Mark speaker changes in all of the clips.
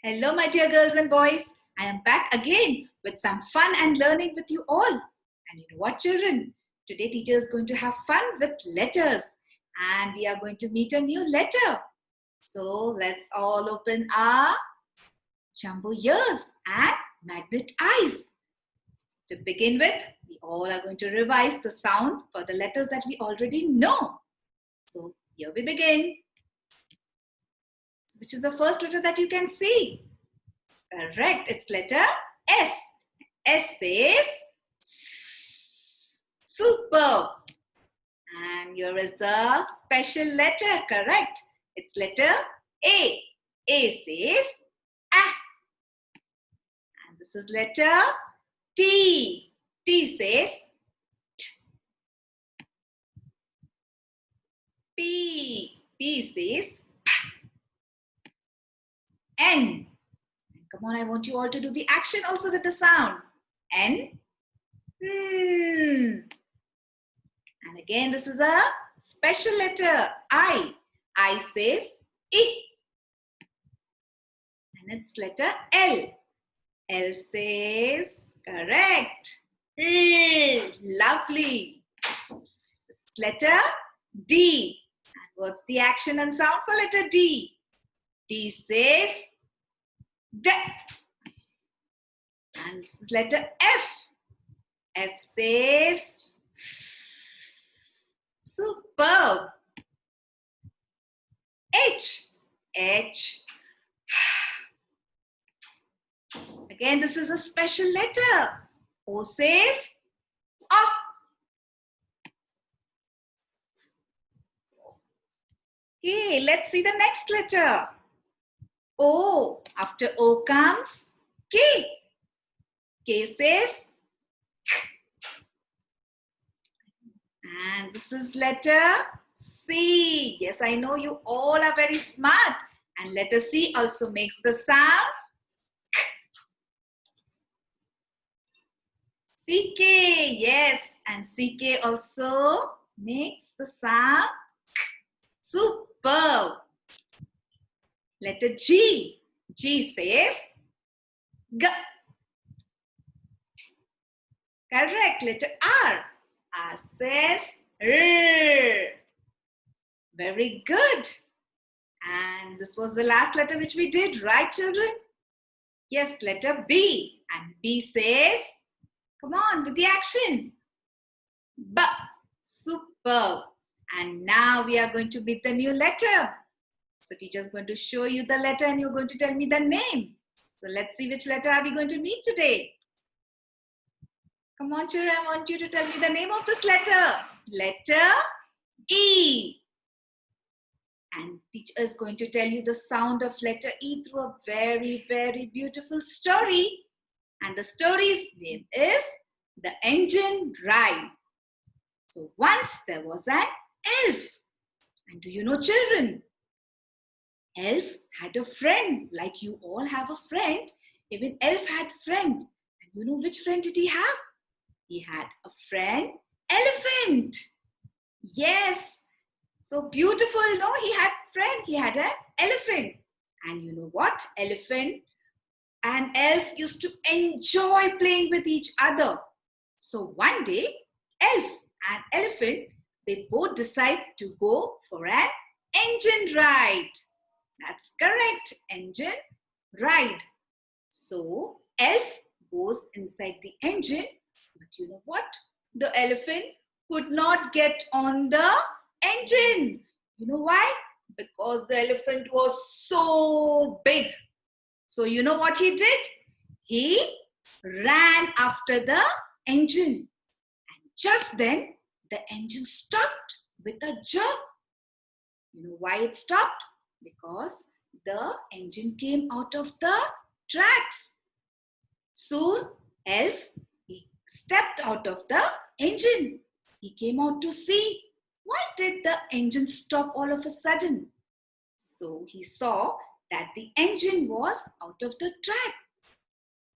Speaker 1: Hello, my dear girls and boys. I am back again with some fun and learning with you all. And you know what, children? Today, teacher is going to have fun with letters. And we are going to meet a new letter. So, let's all open our jumbo ears and magnet eyes. To begin with, we all are going to revise the sound for the letters that we already know. So, here we begin. Which is the first letter that you can see? Correct, it's letter S. S says super. And here is the special letter, correct? It's letter A. A says ah. And this is letter T. T says t. P. P says N. Come on, I want you all to do the action also with the sound. N. And again, this is a special letter. I. I says I. And it's letter L. L says correct. Lovely. This is letter D. And what's the action and sound for letter D? D says D. And this is letter F. F says superb. H. H. Again, this is a special letter. O says O. Okay, let's see the next letter. O. After O comes K. K says K. And this is letter C. Yes, I know you all are very smart. And letter C also makes the sound K. CK. Yes, and CK also makes the sound K. Superb. Letter G. G says G. Correct. Letter R. R says R. Very good. And this was the last letter which we did, right, children? Yes, letter B. And B says, come on with the action. B. Superb. And now we are going to meet the new letter. So teacher is going to show you the letter and you're going to tell me the name. So let's see which letter are we going to meet today. Come on, children, I want you to tell me the name of this letter. Letter E. And teacher is going to tell you the sound of letter E through a very, very beautiful story. And the story's name is The Engine Ride. So once there was an elf. And do you know, children? Elf had a friend, like you all have a friend. Even Elf had a friend. And you know which friend did he have? He had a friend, elephant. Yes. So beautiful, no? He had a friend, he had an elephant. And you know what? Elephant and Elf used to enjoy playing with each other. So one day, Elf and elephant, they both decide to go for an engine ride. That's correct, engine ride. So, Elf goes inside the engine, but you know what? The elephant could not get on the engine. You know why? Because the elephant was so big. So, you know what he did? He ran after the engine. And just then, the engine stopped with a jerk. You know why it stopped? Because the engine came out of the tracks. Soon, Elf, he stepped out of the engine. He came out to see why did the engine stop all of a sudden. So he saw that the engine was out of the track.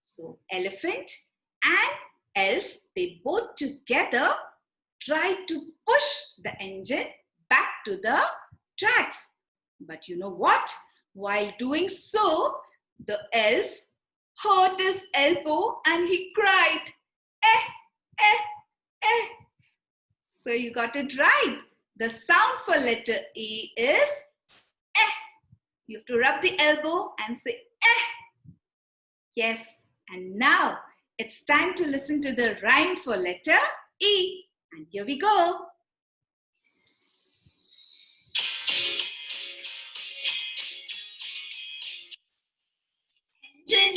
Speaker 1: So elephant and Elf, they both together tried to push the engine back to the tracks. But you know what? While doing so, The elf hurt his elbow and he cried, eh, eh, eh. So you got it right. The sound for letter E is eh. You have to rub the elbow and say eh. Yes. And now it's time to listen to the rhyme for letter E. And here we go.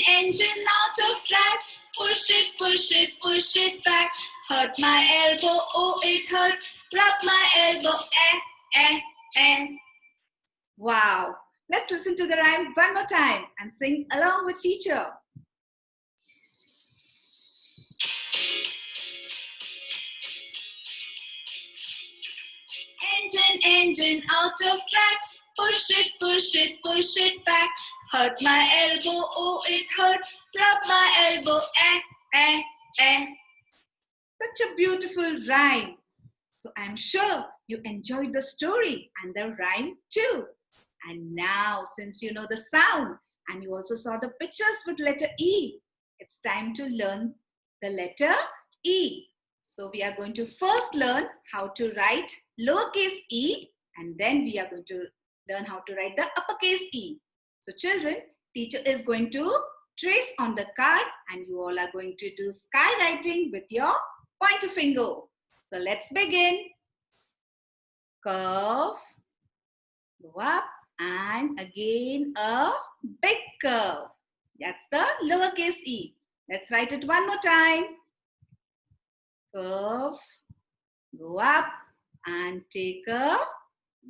Speaker 1: Engine out of tracks. Push it back. Hurt my elbow, oh it hurts. Rub my elbow, eh. Wow. Let's listen to the rhyme one more time and sing along with teacher. Engine out of tracks. Push it back. Hurt my elbow, oh it hurts. Rub my elbow, eh. Such a beautiful rhyme. So I'm sure you enjoyed the story and the rhyme too. And now, since you know the sound and you also saw the pictures with letter E, it's time to learn the letter E. So we are going to first learn how to write lowercase e, and then we are going to learn how to write the uppercase E. So children, teacher is going to trace on the card and you all are going to do skywriting with your pointer finger. So let's begin. Curve, go up, and again a big curve. That's the lowercase e. Let's write it one more time. Curve, go up, and take a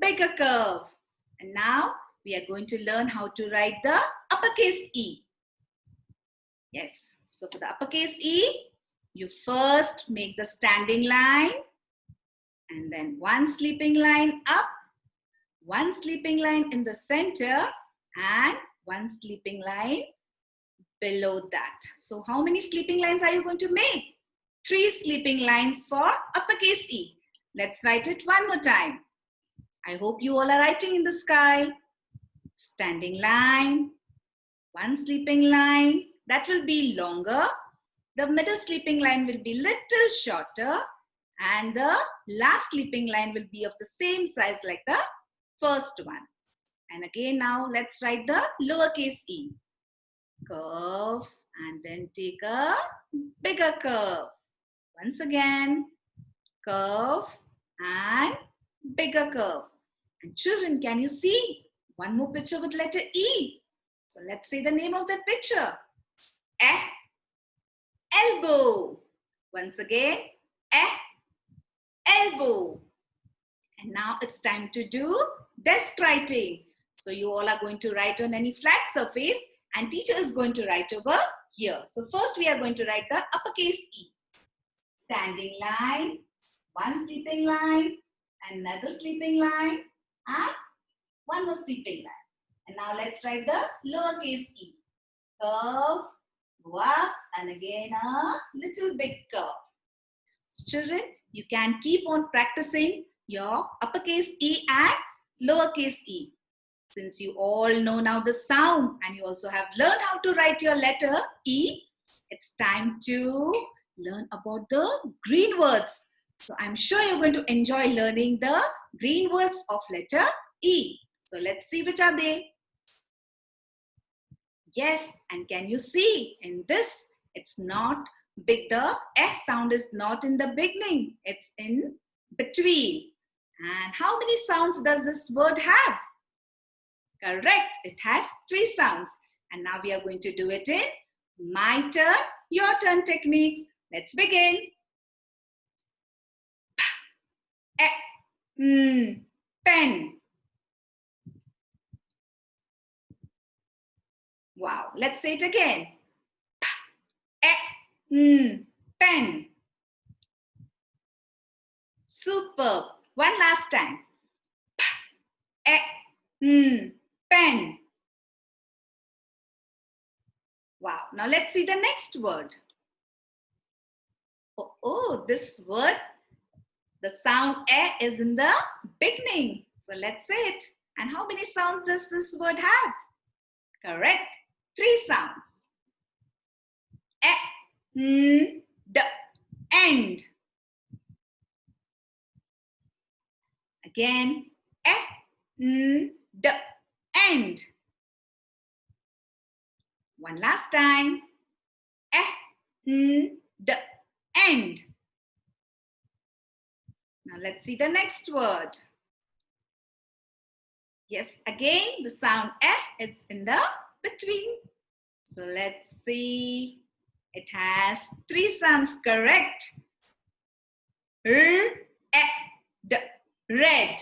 Speaker 1: bigger curve. And now we are going to learn how to write the uppercase E. Yes, so for the uppercase E, you first make the standing line and then one sleeping line up, one sleeping line in the center and one sleeping line below that. So how many sleeping lines are you going to make? 3 sleeping lines for uppercase E. Let's write it one more time. I hope you all are writing in the sky. Standing line, one sleeping line, that will be longer. The middle sleeping line will be little shorter and the last sleeping line will be of the same size like the first one. And again now let's write the lowercase e. Curve and then take a bigger curve. Once again, curve and bigger curve. And children, can you see one more picture with letter E? So let's say the name of that picture. Elbow. Once again, elbow. And now it's time to do desk writing. So you all are going to write on any flat surface and teacher is going to write over here. So first we are going to write the uppercase E. Standing line, one sleeping line, another sleeping line, and one more sleeping line. And now let's write the lowercase e. Curve, go up, and again a little big curve. So children, you can keep on practicing your uppercase E and lowercase e. Since you all know now the sound and you also have learned how to write your letter E, it's time to learn about the green words. So I'm sure you're going to enjoy learning the green words of letter E. So let's see which are they. Yes, and can you see in this, it's not big, the sound is not in the beginning, it's in between. And how many sounds does this word have? Correct, it has 3 sounds. And now we are going to do it in my turn, your turn techniques. Let's begin. Pen. Wow, let's say it again. Pen. Superb. One last time. Pen. Wow, now let's see the next word. Oh, this word, the sound is in the beginning. So let's say it. And how many sounds does this word have? Correct, three sounds. E, d, end. Again, e, d, end. One last time. E, d, end. Now let's see the next word. Yes, again, the sound is in the between. So let's see. It has three sounds, correct? R, e, d, red.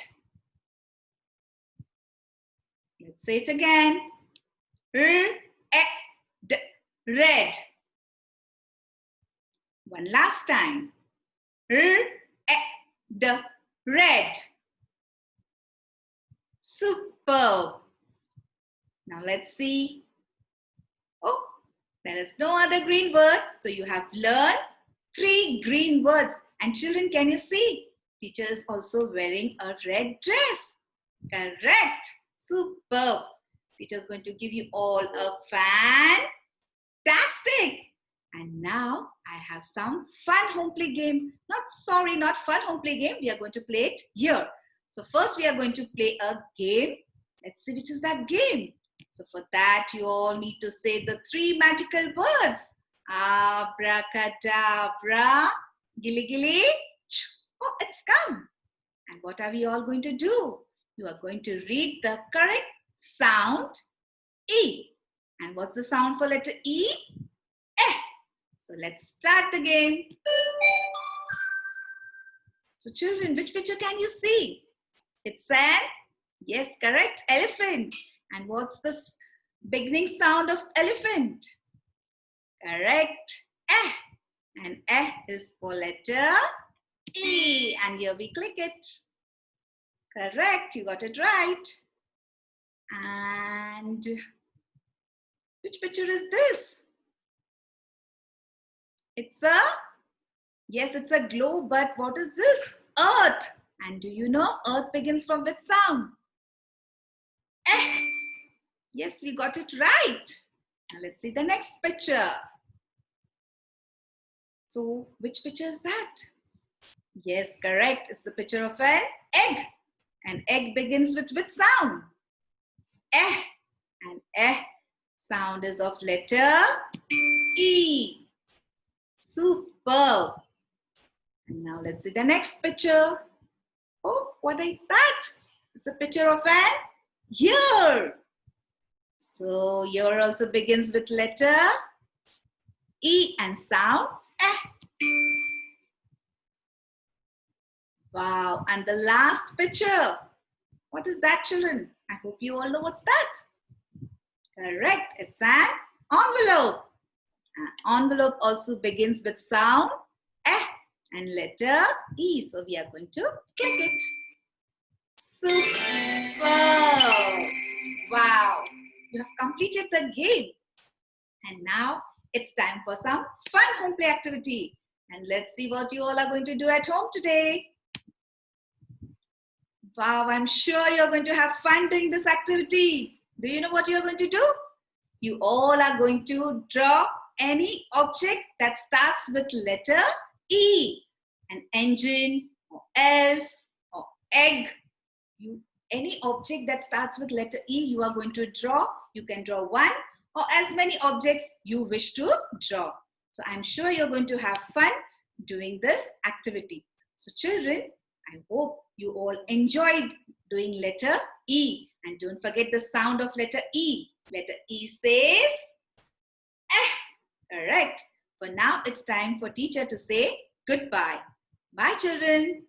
Speaker 1: Let's say it again. R, e, d, red. One last time. R, e, d, red. Superb. Now let's see. Oh, there is no other green word. So you have learned three green words. And children, can you see? Teacher is also wearing a red dress. Correct. Superb. Teacher is going to give you all a fantastic. And now I have some fun home play game. Not fun home play game. We are going to play it here. So first we are going to play a game. Let's see which is that game. So for that you all need to say the three magical words. Abracadabra, gilly gilly. Oh, it's come. And what are we all going to do? You are going to read the correct sound E. And what's the sound for letter E? Eh. So let's start the game. So children, which picture can you see? It's an, yes, correct, elephant. And what's the beginning sound of elephant? Correct, eh. And eh is for letter E. And here we click it. Correct, you got it right. And which picture is this? It's a, yes, it's a globe, but what is this? Earth. And do you know earth begins from which sound? Eh. Yes, we got it right. Now let's see the next picture. So which picture is that? Yes, correct. It's the picture of an egg. An egg begins with which sound? Eh. And eh sound is of letter E. Superb. And now let's see the next picture. Oh, what is that? It's a picture of an ear. So ear also begins with letter E and sound eh. Wow. And the last picture. What is that, children? I hope you all know what's that. Correct. It's an envelope. An envelope also begins with sound eh and letter E. So we are going to click it. Super. Wow. You have completed the game. And now it's time for some fun home play activity. And let's see what you all are going to do at home today. Wow, I'm sure you're going to have fun doing this activity. Do you know what you're going to do? You all are going to draw any object that starts with letter E. An engine, or elf, or egg. Any object that starts with letter E, you are going to draw. You can draw one or as many objects you wish to draw. So I'm sure you're going to have fun doing this activity. So children, I hope you all enjoyed doing letter E. And don't forget the sound of letter E. Letter E says eh. Correct. For now, it's time for teacher to say goodbye. Bye, children.